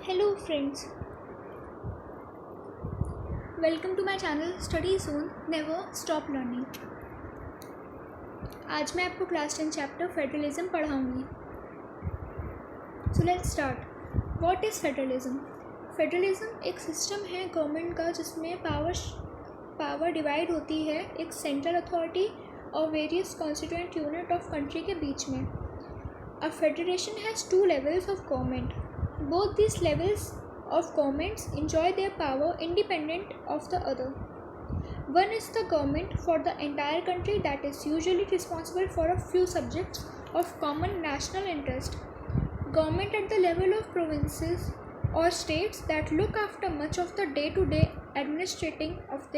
Hello friends, welcome to my channel Study Zone Never Stop Learning। आज मैं आपको class 10 chapter federalism पढ़ाऊंगी। So let's start. What is federalism? Federalism एक system है government का जिसमें पावर डिवाइड होती है एक सेंट्रल अथॉरिटी और various constituent unit of country के बीच में। A federation has two levels of government. Both these levels of governments enjoy their power independent of the other. One is the government for the entire country that is usually responsible for a few subjects of common national interest. Government at the level of provinces or states that look after much of the day-to-day administering of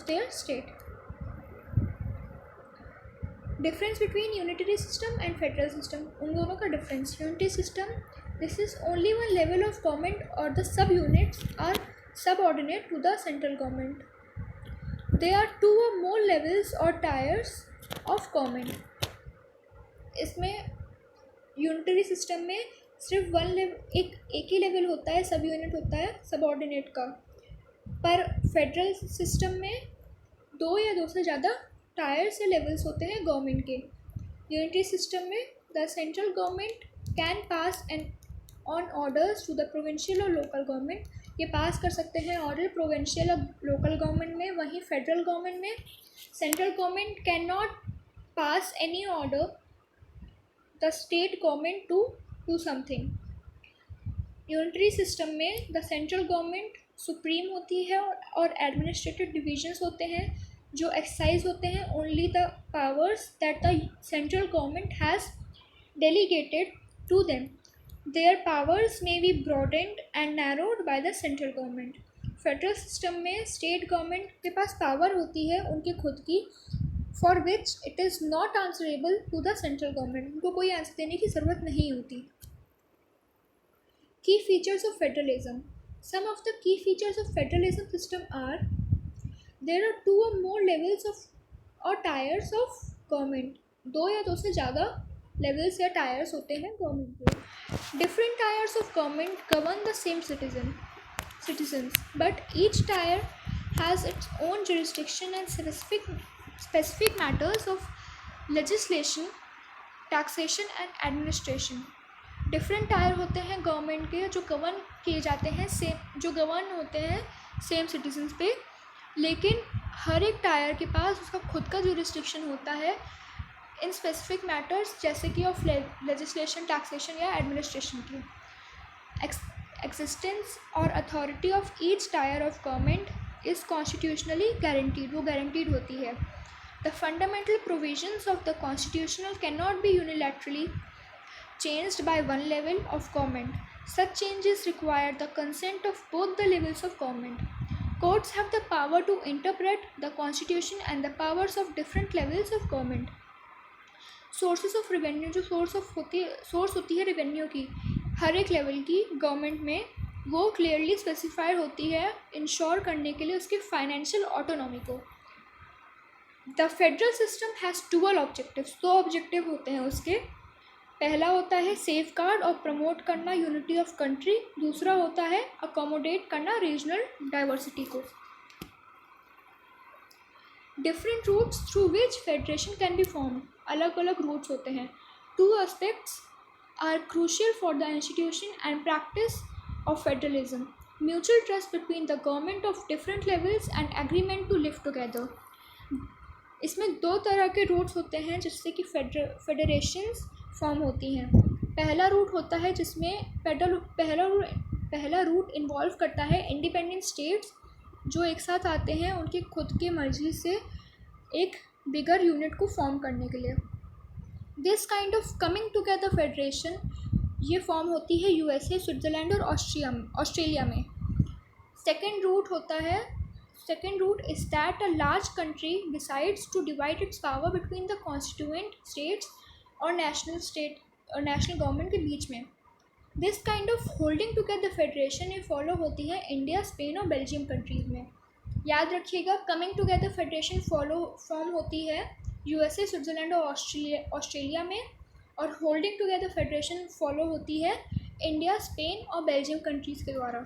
their state. Difference between unitary system and federal system. उन दोनों का difference. Unitary system, this is only one level of government और the sub units are subordinate to the central government. They are two और more levels और tiers of government. इसमें unitary system में सिर्फ एक ही लेवल होता है, सब यूनिट होता है सबऑर्डिनेट का। पर फेडरल सिस्टम में दो या दो से ज़्यादा टायर्स या लेवल्स होते हैं गवर्नमेंट के। यूनिटरी सिस्टम में the central government can pass on orders to the provincial और लोकल गवर्नमेंट। ये पास कर सकते हैं ऑर्डर प्रोविंशियल और लोकल गवर्नमेंट में। वहीं फेडरल गवर्नमेंट में central government can not pass any order the state government to do something. Unitary system में द सेंट्रल गवर्नमेंट सुप्रीम होती है और एडमिनिस्ट्रेटिव डिविजन्स होते हैं जो एक्सरसाइज होते हैं only the powers that the central government has delegated to them. Their powers may be broadened and narrowed by the central government. Federal system में state government के पास पावर होती है उनकी खुद की, for which it is not answerable to the central government. उनको कोई आंसर देने की ज़रूरत नहीं होती। Key features of federalism. Some of the key features of federalism system are there are two और मोर लेवल्स ऑफ और टायर्स ऑफ गवर्नमेंट। दो या दो से ज़्यादा लेवल्स या टायर्स होते हैं गवर्नमेंट के। Different tyres of government govern the same citizens, but each tier has its own jurisdiction and specific matters of legislation, taxation and administration. Different tyre होते हैं गवर्नमेंट के जो गवर्न किए जाते हैं जो गवर्न होते हैं सेम सिटीजन्स पे, लेकिन हर एक टायर के पास उसका खुद का जुरिस्डिक्शन होता है इन स्पेसिफिक मैटर्स जैसे कि ऑफ लेजिस्लेशन, टैक्सेशन या एडमिनिस्ट्रेशन की। एक्जिस्टेंस और authority of each tyre of government is constitutionally guaranteed, वो गारंटीड होती है। The fundamental provisions of the constitutional can not be unilaterally changed by one level of government. Such changes require the consent of both the levels of government. Courts have the power to interpret the constitution and the powers of different levels of government. Sources of revenue, जो source होती है revenue की हर एक level की government में, वो clearly specified होती है इंश्योर करने के लिए उसकी फाइनेंशियल ऑटोनॉमी को। The federal system has dual objectives. दो ऑब्जेक्टिव होते हैं उसके। पहला होता है सेफ गार्ड और प्रमोट करना यूनिटी ऑफ कंट्री। दूसरा होता है अकोमोडेट करना रीजनल डाइवर्सिटी को। Different routes through which federation can be form. अलग अलग रूट्स होते हैं। Two aspects are crucial for the institution and practice of federalism. Mutual trust between the government of different levels and agreement to live together. इसमें दो तरह के roots होते हैं जिससे कि फेडरेशंस फॉर्म होती हैं। पहला रूट होता है जिसमें पहला रूट इन्वॉल्व करता है इंडिपेंडेंट स्टेट्स जो एक साथ आते हैं उनकी खुद की मर्जी से एक बिगर यूनिट को फॉर्म करने के लिए। This kind of coming together federation ये फॉर्म होती है यूएसए, स्विट्ज़रलैंड और ऑस्ट्रेलिया में। Second route is that a large country decides to divide its power between the constituent states और नेशनल गवर्नमेंट के बीच में। This kind of holding together federation ये फॉलो होती है इंडिया, स्पेन और बेल्जियम कंट्रीज़ में। याद रखिएगा, कमिंग टुगेदर फेडरेशन फॉर्म होती है यूएसए, स्विट्ज़रलैंड और ऑस्ट्रेलिया में, और होल्डिंग टुगेदर फेडरेशन फॉलो होती है इंडिया, स्पेन और बेल्जियम कंट्रीज़ के द्वारा।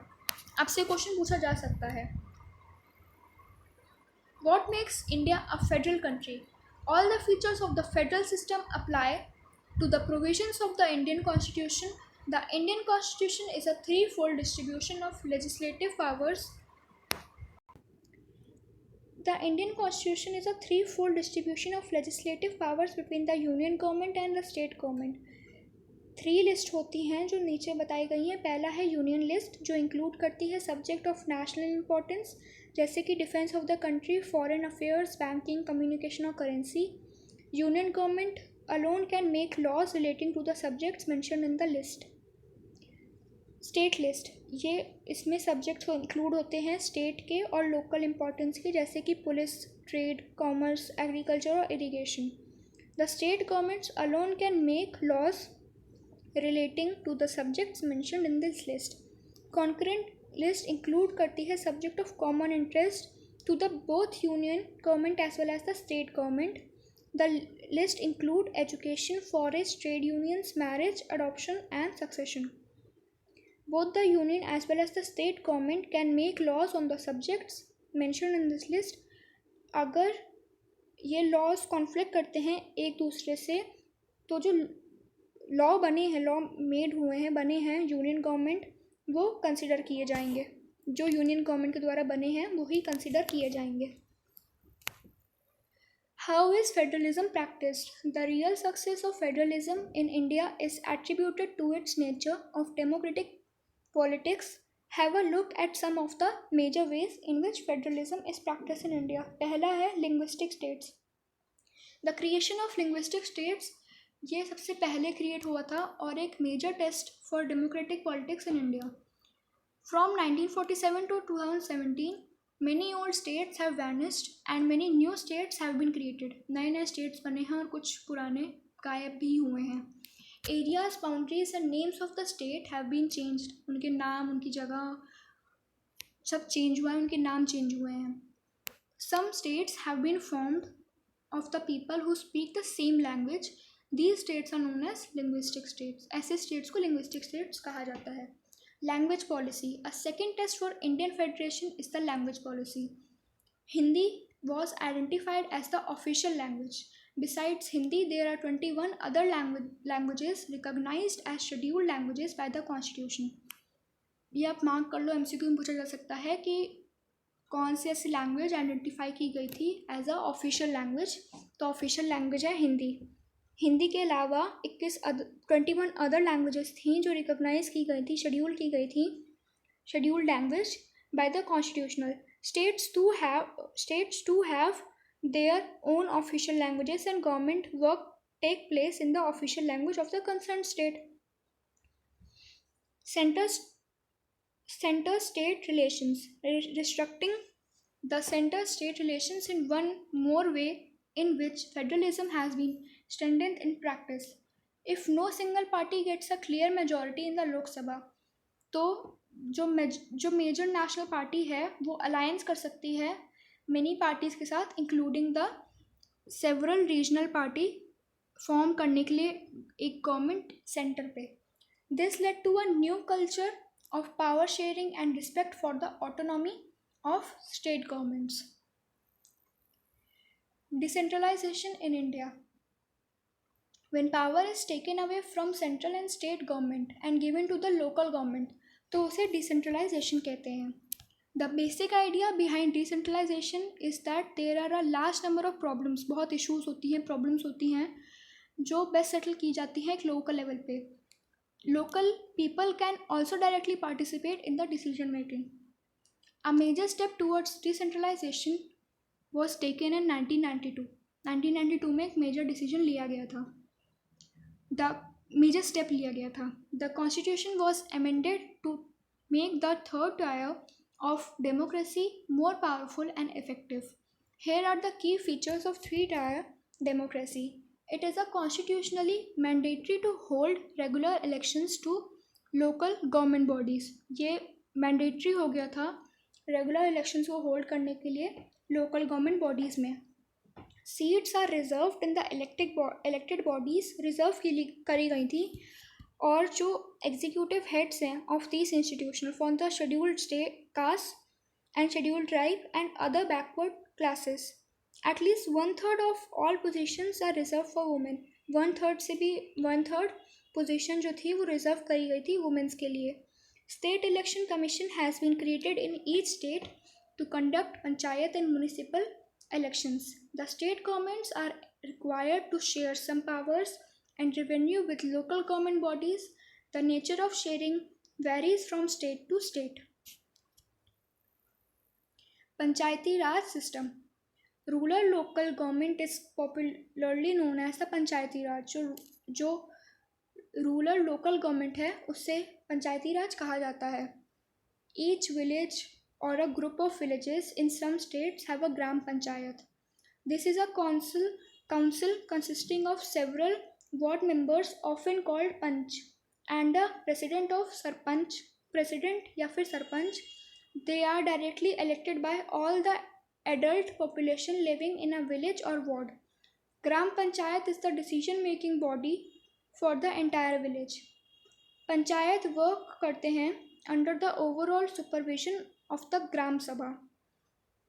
आपसे क्वेश्चन पूछा जा सकता है, what makes India a federal country? All the features of the federal system apply to the provisions of the Indian Constitution. The Indian Constitution is a threefold distribution of legislative powers. The Indian Constitution is a threefold distribution of legislative powers between the Union Government and the State Government. 3 list होती हैं जो नीचे बताई गई हैं। पहला है union list, जो इंक्लूड करती है सब्जेक्ट ऑफ नेशनल इंपॉर्टेंस जैसे कि defence of the country, foreign affairs, banking, communication और currency. Union government alone can make laws relating to the subjects mentioned in the list. State list, ये इसमें subjects include होते हैं state के और local importance के, जैसे कि पुलिस, ट्रेड, कॉमर्स, एग्रीकल्चर और irrigation. The state governments alone can make laws relating to the subjects mentioned in this list. Concurrent list include करती है subject of common interest to the both union government as well as the state government. The list include education, forest, trade unions, marriage, adoption and succession. Both the union as well as the state government can make laws on the subjects mentioned in this list. अगर ये laws conflict करते हैं एक दूसरे से, तो जो law बने हैं, law made हुए हैं, बने हैं union government, वो consider किए जाएंगे। जो union government के द्वारा बने हैं वो ही consider किए जाएंगे। How is federalism practiced? The real success of federalism in India is attributed to its nature of democratic politics. Have a look at some of the major ways in which federalism is practiced in India. पहला है linguistic states. The creation of linguistic states, ये सबसे पहले create हुआ था और एक major test for democratic politics in India. From 1947 to 2017, many old states have vanished and many new states have been created. नए नए states बने हैं और कुछ पुराने गायब भी हुए हैं। Areas, boundaries and names of the state have been changed. उनके नाम, उनकी जगह सब चेंज हुआ है, उनके नाम चेंज हुए हैं। Some states have been formed of the people who speak the same language. These states are known as linguistic states. ऐसे states को linguistic states कहा जाता है। Language policy. A second test for Indian Federation is the language policy. Hindi was identified as the official language. Besides Hindi, there are 21 other languages recognized as scheduled languages by the Constitution. ये आप mark कर लो, MCQ में पूछा जा सकता है कि कौन सी ऐसी लैंग्वेज आइडेंटिफाई की गई थी एज अ ऑफिशियल लैंग्वेज। तो ऑफिशियल लैंग्वेज है हिंदी। हिंदी के अलावा 21 अदर लैंग्वेजेस थी जो रिकॉग्नाइज की गई थी, शेड्यूल की गई थी, scheduled language by the constitutional. States to have their own official languages and government work take place in the official language of the concern state. Center state relations. Restricting the center state relations in one more way in which federalism has been strengthened in practice. If no single party gets a clear majority in the Lok Sabha, तो जो major national party है वो alliance कर सकती है many parties के साथ, including the several regional party form करने के लिए एक गवर्नमेंट सेंटर पे। This led to a new culture of power sharing and respect for the autonomy of state governments. Decentralization in India. When power is taken away from central and state government and given to the local government, तो उसे decentralization कहते हैं। The basic idea behind decentralization is that there are a large number of problems, बहुत issues होती हैं, problems होती हैं जो best settle की जाती हैं एक local level पे। Local people can also directly participate in the decision making. A major step towards decentralization was taken in 1992. 1992 में एक major decision लिया गया था, major step लिया गया था। The constitution was amended to make the third tier of democracy more powerful and effective. Here are the key features of three-tier democracy. It is a constitutionally mandatory to hold regular elections to local government bodies. ये mandatory हो गया था regular elections को hold करने के लिए local government bodies में। Seats are reserved in the elected bodies, reserve करी गई थी, और जो एग्जीक्यूटिव हेड्स हैं of this institution for the scheduled caste and scheduled tribe and other backward classes. At least 1/3 of all positions are reserved for women. 1/3 से भी 1/3 position जो थी वो रिजर्व करी गई थी वुमेन्स के लिए. State election commission has been created in each state to conduct panchayat and municipal elections. The state governments are required to share some powers and revenue with local government bodies. The nature of sharing varies from state to state. Panchayati Raj system. Rural local government is popularly known as the Panchayati Raj. जो rural local government है उससे पंचायती राज कहा जाता है. Each village or a group of villages in some states have a gram panchayat. This is a council consisting of several ward members often called panch and a president of sarpanch, president या फिर sarpanch. They are directly elected by all the adult population living in a village or ward. Gram panchayat is the decision making body for the entire village. Panchayat work करते हैं under the overall supervision of the Gram Sabha.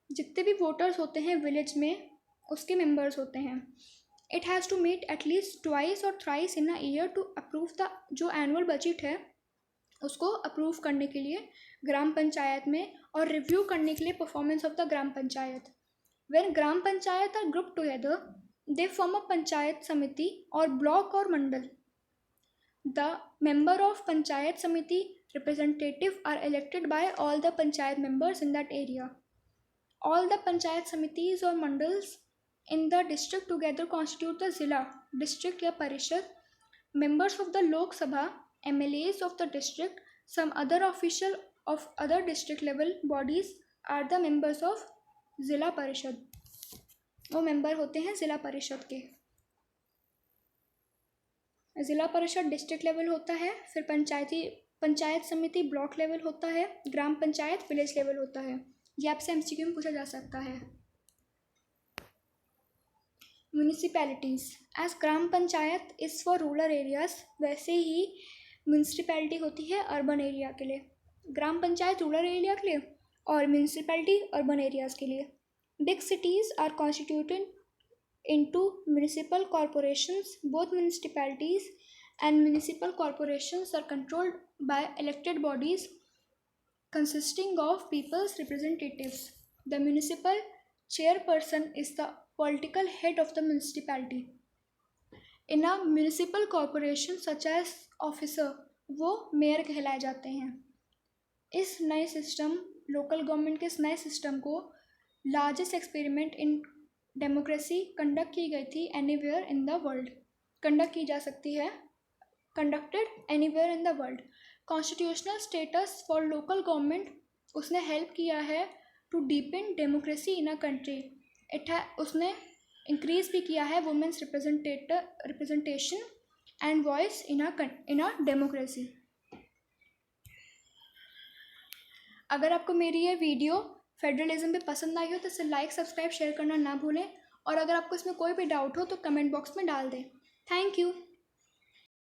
जितने भी voters होते हैं village में उसके members होते हैं. It has to meet at least twice और thrice in a year to approve the, जो एनुअल बजट है उसको अप्रूव करने के लिए ग्राम पंचायत में, और रिव्यू करने के लिए performance of the gram panchayat. When gram panchayat are group together they form a panchayat samiti और ब्लॉक और मंडल. The member of Panchayat Samiti representative are elected by all the Panchayat members in that area. All the Panchayat Samitis or Mandals in the district together constitute the Zilla, district या Parishad. Members of the Lok Sabha, MLAs of the district, some other official of other district level bodies are the members of Zilla Parishad. वो member होते हैं ज़िला परिषद के. ज़िला परिषद district level होता है, फिर पंचायत समिति ब्लॉक लेवल होता है, ग्राम पंचायत विलेज लेवल होता है. ये आपसे एमसीक्यू में पूछा जा सकता है. Municipalities. As gram panchayat is for rural areas, वैसे ही म्यूनिसिपैलिटी होती है अर्बन एरिया के लिए. ग्राम पंचायत रूरल एरिया के लिए और म्यूनिसिपैलिटी अर्बन एरियाज़ के लिए. Big cities are constituted into municipal corporations. Both municipalities and municipal corporations are controlled by elected bodies consisting of people's representatives. The municipal chairperson is the political head of the municipality. In a municipal corporation such as officer, वो mayor कहलाए जाते हैं. इस नए system, local government के इस नए system को largest experiment in democracy conduct की गई थी anywhere in the world. Conduct की जा सकती है, conducted anywhere in the world. Constitutional status for local government, उसने हेल्प किया है to deepen democracy in a country. उसने इंक्रीज भी किया है womens representation and voice in a democracy. अगर आपको मेरी ये वीडियो फेडरलिज्म पे पसंद आई हो तो इसे लाइक, सब्सक्राइब, शेयर करना ना भूलें. और अगर आपको इसमें कोई भी डाउट हो तो कमेंट बॉक्स में डाल दें. Thank you.